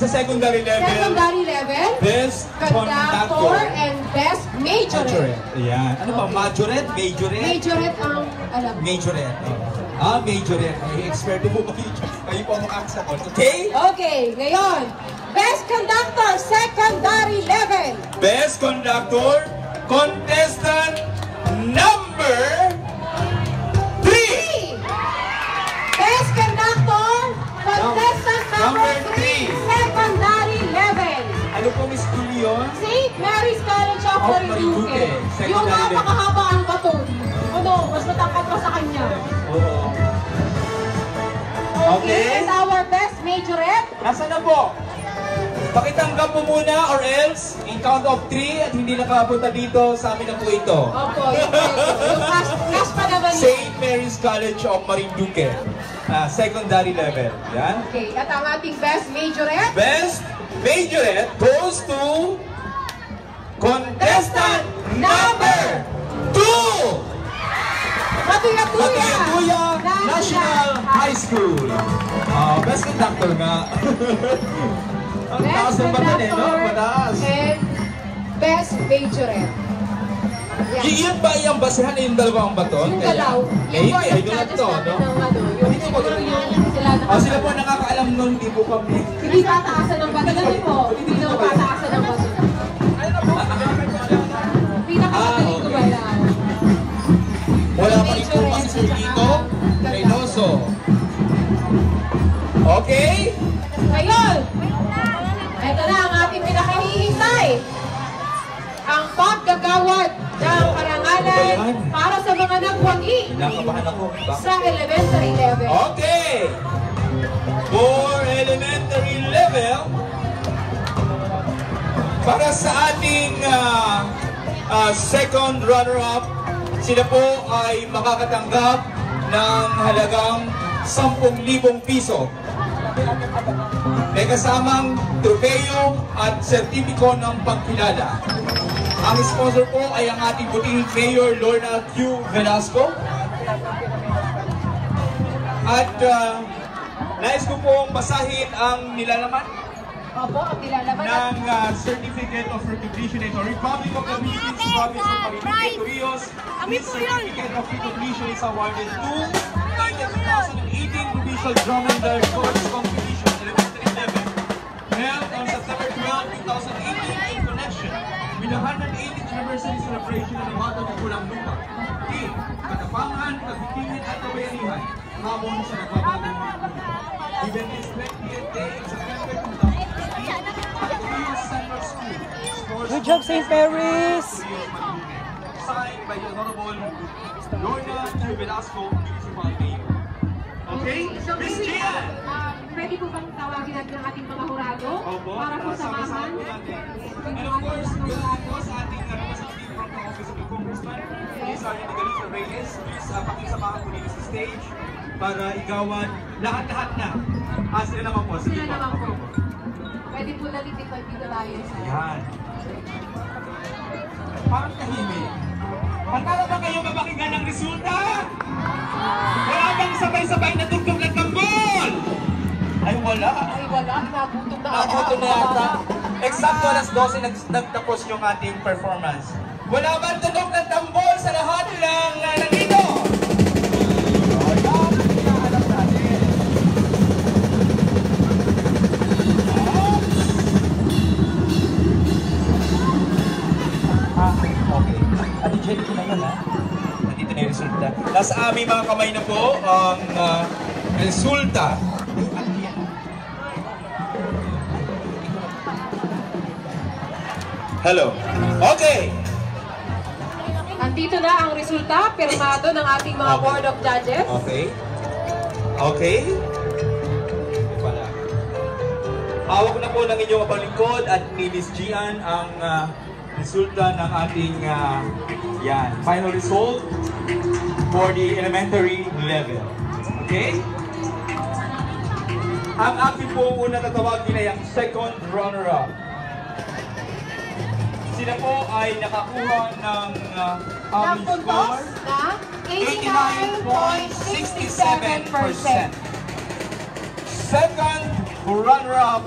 Sa secondary level. Secondary level. Best Conductor and Best Majorette. Ayan. Ano ba? Majorette? Majorette? Majorette ang alam. Majorette. Majorette. Ay, expert po kayo. Kayo po ang makakasakot. Okay? Okay, ngayon. Best Conductor, Secondary Level. Best Conductor, Contestant number 3. Best Conductor, Contestant number 3, Secondary Level. Ano po, Miss Julion? St. Mary's College of Marinduque. Yung napakahaba ang baton. Ano, mas matangkad pa sa kanya. Oo. Okay, and our Best Majorette. Nasaan na po? Pakitanggap mo muna or else in count of 3 at hindi nakapunta dito sa amin na po ito. Opo, yung cash pa naman yun. St. Mary's College of Marinduque. Secondary level. Yan. Okay, at ang ating Best Majorette. Best Majorette goes to contestant number 2. Matuya National High School. Best Conductor nga. Ang taas ng bata eh, no? Mataas. And Best Majorette. Iyon ba yung basehan yung dalawang baton? Yung dalaw. Yung board of to, judges no? natin ng ano. Yung siguro yung sila Sila po nakakaalam nun, hindi po kami. Hindi tataasan ng bato. Ganun po. Hindi naman tataasan ng bato. Pinakamagaling ko ba yan? Wala pa rin po kasi dito. Reynoso. Okay? Ngayon, ito na ang ating pinakahihintay. Ang paggagawad ng karangalan para sa mga nagwagi Nakabahan ako. sa elementary level. Okay! For elementary level, para sa ating second runner-up, sila po ay makakatanggap ng halagang 10,000 piso. May kasamang trofeo at sertipiko ng pagkilala. Ang sponsor po ay ang ating butihing Mayor Lorna Q. Velasco. At nais ko pong basahin ang nilalaman Opo, ang nilalaman ng Certificate of Recognition ito. Republic of the Philippines, Province of Marinduque, Rios. This Certificate of Recognition is awarded to the 2018 Provincial Drum and Dance Chorus Competition, elementary level, held on September 12, 2018 in connection with the 180th anniversary celebration ng Bata ng Pulang Lupa. Team, Katapangan, Kagitingin at Kabayanihan, hamon sa nagbabagong mundo. Event is 20th day in September 2018 at Rios Central School. Good job, St. Mary's! Signed by the Honorable Lorna Q. Velasco, Municipal Mayor. Okay? So, Miss Gian! pwede po bang tawagin natin ang ating mga hurado? Para po samahan? And of course, po sa ating representative from the Office of the Congressman, Sergeant Galisa Reyes, please pakisamahan po dito sa stage para igawan lahat-lahat na. Sila naman po. Sila naman po. Pwede po natin dito tayo sa... Yan. Parang tahimik. Pagkala ba kayo mapakinggan ng resulta? Wala bang sabay-sabay na tugtog ng tambol? Ay wala. Ay wala, nagutom na Nagutom na yata. Eksakto alas 12 nagtapos yung ating performance. Wala bang tunog ng tambol sa lahat ng nandito? Nandito na yun, ha? Nandito na yung resulta. Nasa aming mga kamay na po ang resulta. Hello. Okay. Nandito na ang resulta, pirmado ng ating mga Board of Judges. Okay. Okay. Hawak na po ng inyong kabalingkod at ni Miss Gian ang resulta ng ating final result for the elementary level. Okay? Ang aking po una tatawagin ay ang second runner-up. Sila po ay nakakuha ng aming score na 89.67%. Second runner-up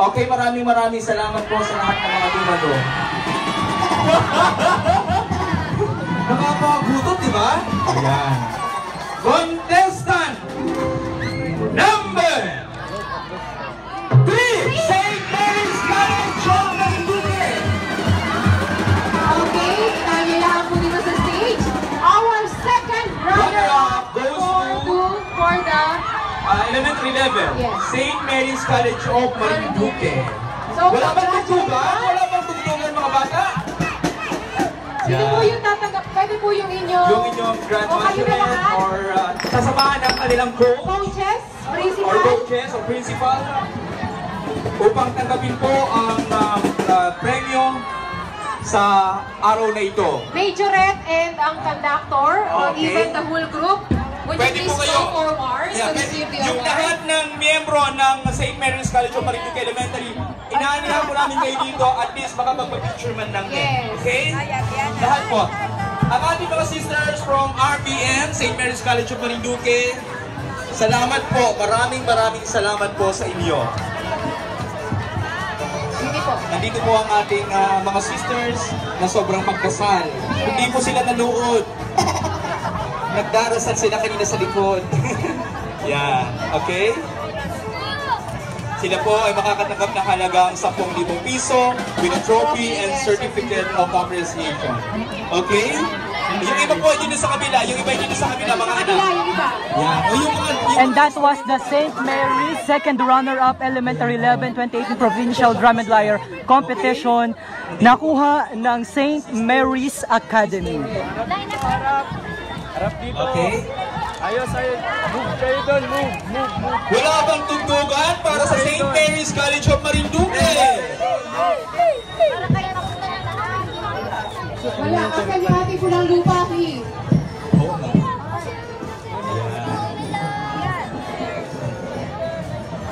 Okay, maraming salamat po sa lahat ng mga dumalo. Nakakagutot, di ba? Ayan. Contestant number 3, St. Mary's College of Marinduque. Okay, tayo lang po dito sa stage. Our second runner-up for the Elementary level, Yes. St. Mary's College of Marinduque. So, Wala bang tugtugan? Wala bang tugtugan, mga bata? Sino po yung tatanggap? Pwede po yung inyong... Yung inyong O kayo na graduation lahat? or sasamahan ng kanilang coach Coaches? or Principal? coaches or principal upang tanggapin po ang premyo sa araw na ito. Majorette and ang conductor or Okay. even the whole group. Would Pwede you po please kayo. come forward to receive the Yung award? lahat ng miyembro ng St. Mary's College of Marinduque Elementary, inaanihan po namin kayo dito at least makapag-picture man lang din. Yes. Okay? Lahat po. Ang ating mga sisters from RBM, St. Mary's College of Marinduque, salamat po. Maraming salamat po sa inyo. Sige po. Nandito po ang ating mga sisters na sobrang magkasal. Hindi po sila naluod. Nagdarasal sila kanina sa likod. Yan. Okay? Sila po ay makakatanggap ng halagang 10,000 piso with a trophy and certificate of appreciation. Okay? Yung iba po dito sa kabila. Yung iba dito sa kabila, mga anak. Kabila, yung iba. Yan. O yung mga... And that was the St. Mary's second runner-up Elementary 11 2018 Provincial Drum and Lyre Competition. Nakuha ng St. Mary's Academy. Okay? Ayos. Move kayo doon. Move. Wala bang tugtugan para sa St. Mary's College of Marinduque? Wala ka kalihati po ng lupa, Ki. Oo nga.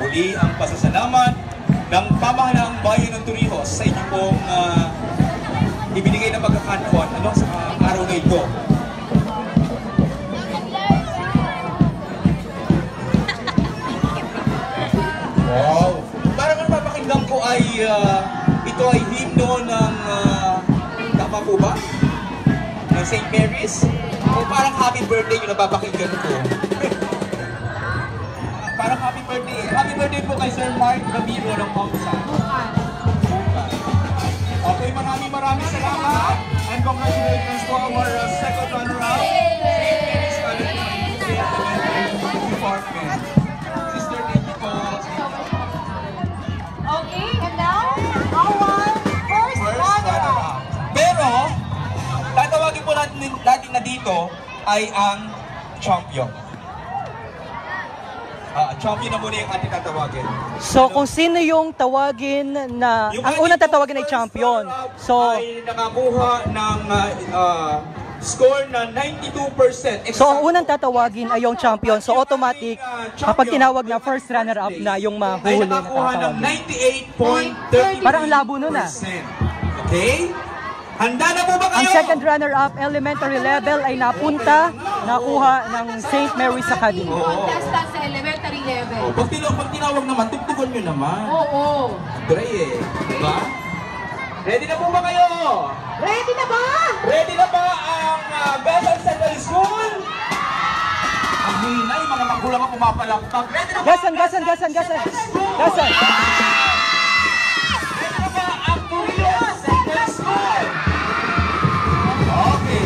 Muli ang pasasalamat ng pamahalaang bayan ng Torrijos sa inyo pong ibinigay na pagkakataon sa araw na ito. Wow! Parang ang papakinggan ko ay ito ay himno ng tama po ba? Ng St. Mary's? O parang happy birthday yung napapakinggan ko? Parang happy birthday. Happy birthday po kay Sir Mark Ramiro ng Mausa. Okay, maraming salamat. And congratulations to our second runner-up, St. Mary's College Department. Sister, thank you po. Okay, and now, our first runner-up. Pero, tatawagin po natin na dito ay ang champion. Champion na muna yung ating tatawagin. So kung sino yung tawagin na, ang unang tatawagin ay champion. So ay nakakuha ng score na 92%. So ang unang tatawagin ay yung champion. So automatic, kapag tinawag na first runner-up na yung ay mahuli na nakakuha ng tatawagin. 98.30%. Parang ang labo nun ah. Okay? Handa na po ba kayo? Ang second runner-up elementary level ay napunta, nakuha ng St. Mary's Academy. Contestant sa elementary level. Pag tinawag naman, tugtugan nyo naman. Oo. Dre diba? Ready na po ba kayo? Ready na ba? Ready na ba ang Gasan Central School? Ang hinay, mga magulang ang pumapalakpak. Ready na ba? Gasan! Ready na ba ang Torrijos Central School? Okay.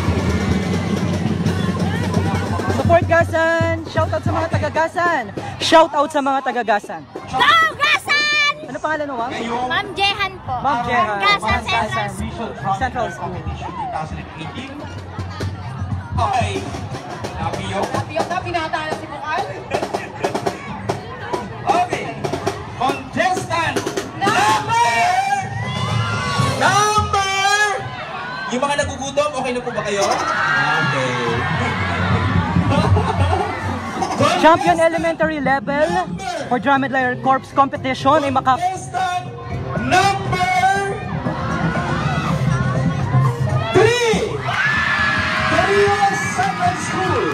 Support Gasan! Shoutout sa mga taga-Gasan! Shoutout sa mga taga-Gasan! Go, Gasan! Ano pangalan mo, ma'am? Ngayong Ma'am Jehan po. Ma'am Jehan. Gasan Central Gasan. School. Central School. Competition 2018. Okay. Napiyok. Yung na pinatala si Bukal. Okay. Contestant yung mga nagugutom, okay na po ba kayo? Okay. Champion elementary level for Drum and Lyre Corps competition ay Contestant number 3! Torrijos Central School.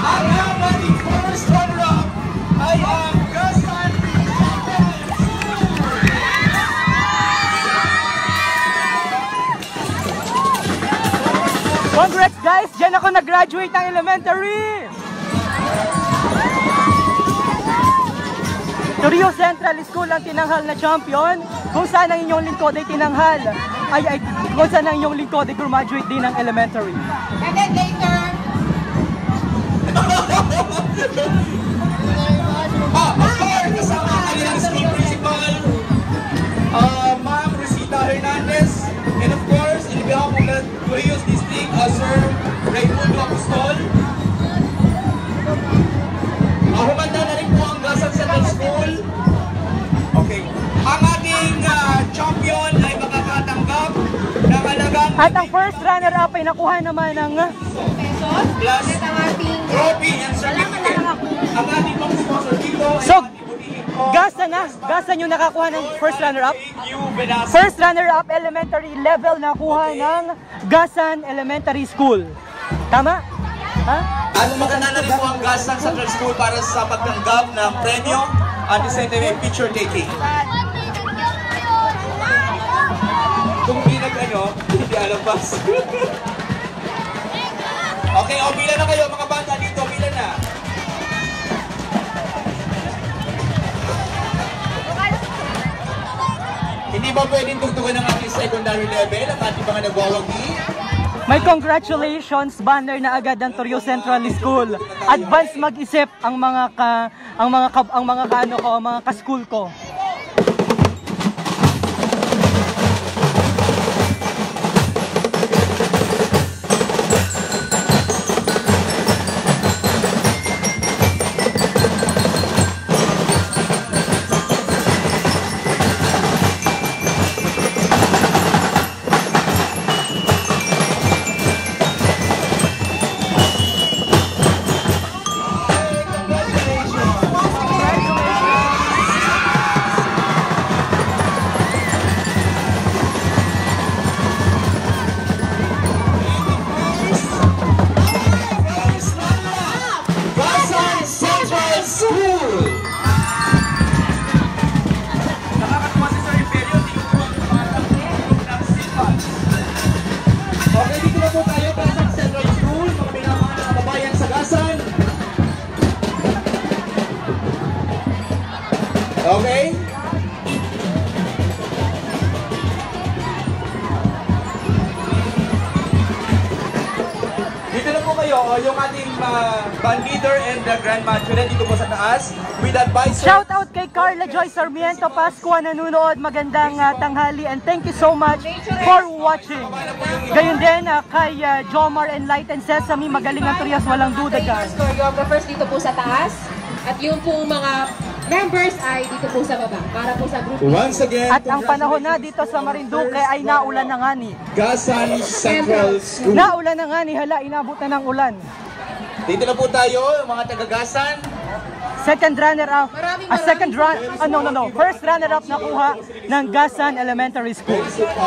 Ang ating first runner-up ay ang Gasan Central School. guys, dyan ako nag-graduate ng elementary. Torio Central School ang tinanghal na champion, kung saan ang inyong lingkod ay tinanghal. Kung saan ang inyong lingkod ay graduate din ng elementary. And then later, Of course, kasama ang kanilang school principal, Ma'am Rosita Hernandez, and of course, in behalf of the Torillos District, Sir Raimundo Apostol. Humanda na rin po ang Gasan Central School. Okay. Ang ating champion ay makakatanggap ng halagang At ang first runner-up ay nakuha naman ng pesos. plus At ang ating trophy and certificate. Ang ating pang sponsor dito ay So, ang ating butihin po. Gasan yung nakakuha ng first runner-up. Thank you, Velasco. First runner-up elementary level nakuha ng Gasan Elementary School. Tama? Ha? At maganda na rin po ang Gasan Central School para sa pagtanggap ng premyo at the same time picture taking. Kung hindi hindi alabas. Okay, bilan na kayo mga bata dito, bilan na. Hindi ba pwedeng tugtugan ng ating secondary level at ating mga nagwawagi? May congratulations banner na agad ng Torio Central School. Advance mag-isip ang mga ka-school ko. Okay? Dito na po kayo, yung ating band leader and the grandmaster dito po sa taas with advisor. Shout out kay Carla Joy Sarmiento Pascua nanonood. Magandang tanghali and thank you so much for watching. Gayon din kay Jomar Enlightened Sesame. Magaling ang Trias, walang duda dyan. choreographers dito po sa taas. At yung pong mga members ay dito po sa baba. Para po sa group. Once again, At ang panahon na dito sa Marinduque ay naulan na nga ni. Gasan Central School. Naulan na nga ni, hala, inabot na ng ulan. Dito na po tayo, mga taga-Gasan. Second runner-up, first runner-up nakuha ng Gasan Elementary School. Supportive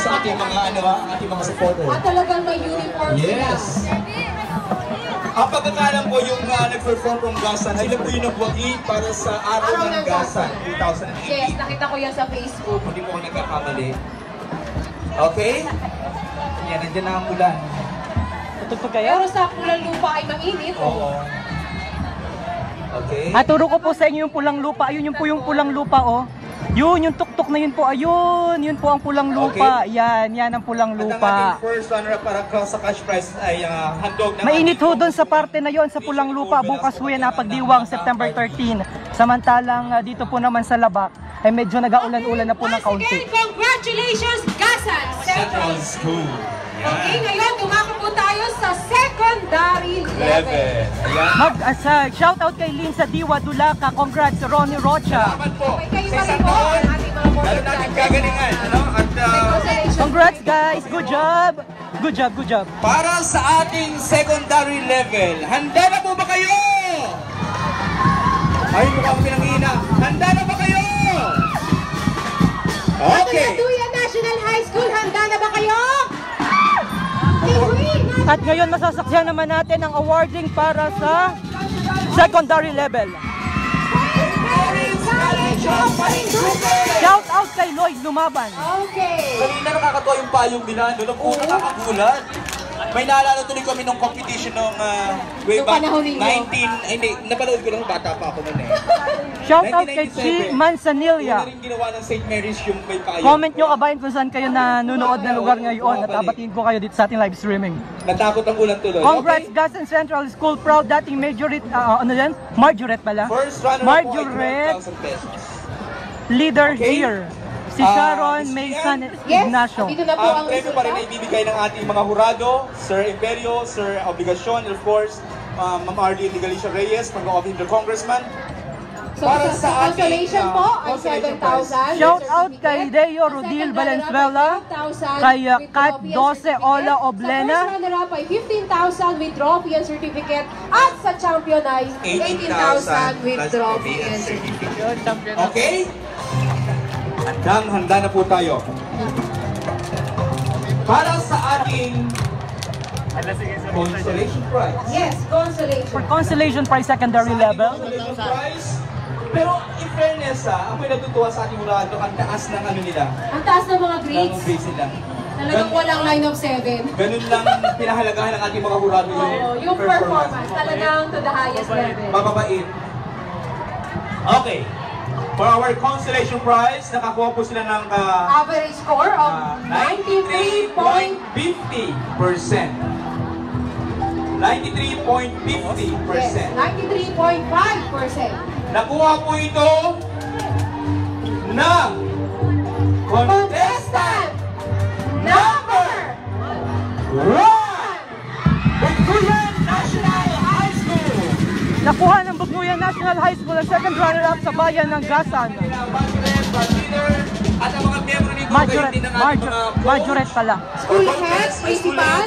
sa ating mga ating mga supporter. At talagang may uniform Yes. Ang pagkakalam po yung nag-perform from Gasan, sila po yung nagwagi para sa araw ng Gasan 2018. Yes, nakita ko yan sa Facebook. Hindi po ako nagkakamali. Okay? Yan, nandiyan na ang ulan. Tutugtog kayo? Pero sa pulang lupa ay mainit. Oo. Okay? At turo ko po sa inyo yung pulang lupa. Ayun yung po yung pulang lupa, oh. Yun, yung tuktok na yun po. Ayun, yun po ang pulang lupa. Okay. Yan ang pulang At ang lupa. ating first runner para sa cash prize ay handog ng Mainit ho ating doon sa parte na yon sa pulang lupa. Bukas ho yan pagdiwang September 13. Samantalang dito po naman sa Labak ay medyo nag-aulan-ulan na po ng kaunti. Congratulations, Gasan Central School. Okay, ngayon dumako po tayo sa secondary level. Ayan. Shoutout kay Lynn sa Diwa Dulaca. Congrats, Ronnie Rocha. Salamat po. Okay, kayo Sa pa rin isang po taon, ang ating mga lalo natin gagalingan. At Congratulations. Congrats guys, good job. Good job, good job. para sa ating secondary level, handa na po ba kayo? Ay, mukhang pinangihina. Handa na ba kayo? Okay. Tuya National High School, handa na ba kayo? At ngayon masasaksihan naman natin ang awarding para sa secondary level. Parents, Shout Shout out kay Lloyd Lumaban. Okay. Kanina nakakatawa yung payong nila, doon ako nakakagulat. May naalala tuloy kami nung competition nung way Nung back panahon ninyo. 19, hindi, napanood ko lang bata pa ako nun eh. Shout out kay Chi 1997. Una Manzanilla. rin ginawa ng St. Mary's yung may payong. Comment nyo kabayan kung saan kayo nanonood na lugar ngayon at abatiin ko kayo dito sa ating live streaming. Natakot ang ulan tuloy. Congrats Gasan Central School, proud dating Majorette, ano yan? Marjoret pala. First runner Marjoret, 1,000 pesos. leader Okay. here. Si Sharon Miss Mason Yes, Ignacio. dito na po Ang ang premyo pa rin ay resulta. ibibigay ng ating mga hurado, Sir Imperio, Sir Obligacion, and of course, Ma'am Arlene Galicia Reyes, Pag-Office of the Congressman. So, Para sa ating, consolation po ay consolation 7,000. Shout out kay Deo Rodil Valenzuela, kay Kat 12 Ola Oblena. Sa first runner-up ay 15,000 with trophy and certificate. At sa champion ay 18,000 with trophy and certificate. Okay? Handa na po tayo. Para sa ating consolation prize. Yes, consolation. For consolation prize secondary level. Consolation prize. Pero in fairness, ako'y natutuwa sa ating hurado, ang taas ng ano nila, Ang taas ng mga ng grades. grades nila. Talagang walang 9 of 7. Ganun lang pinahalagahan ng ating mga hurado Oo, yung performance. Talagang to the highest level. Mababait. Okay. For our consolation prize, nakakuha po sila ng Average score of 93.50%. 93.50%. 93.5%. Nakuha po ito ng contestant Number Ron Bugnuyan National High School. Nakuha ng Bugnuyan National High School ang second runner-up sa bayan ng Gasan. At ang mga miyembro ni Google, hindi ng ating mga Marjoret pala. School head, principal.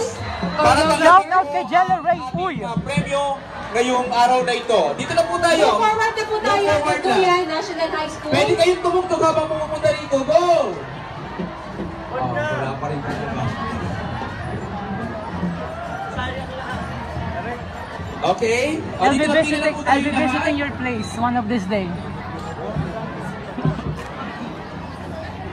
Shout out kay Jella Ray Uy. mga premyo ngayong araw na ito. Dito na po tayo. Move forward na po tayo. Move forward na. Bugnuyan National High School. Pwede kayong tumugtog habang pumupunta rito. Go! Wala pa rin tayo. Okay? I'll be Dito na visiting, po tayo I'll be lahat. visiting your place one of this day.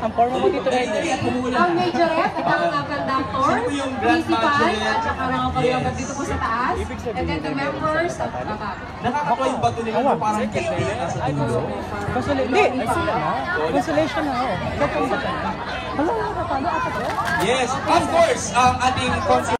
Ang forma mo dito Dali, dali, at pumulan. Ang majorette at ang conductor, Sino po yung grand principal, majorette? at saka mga kalungkat dito po sa taas. And then the members at baba. Nakakatawa yung bato nila na parang kaya nasa dulo. Consolation na ako. Hello, nakapalo ako. Yes, of course, ang ating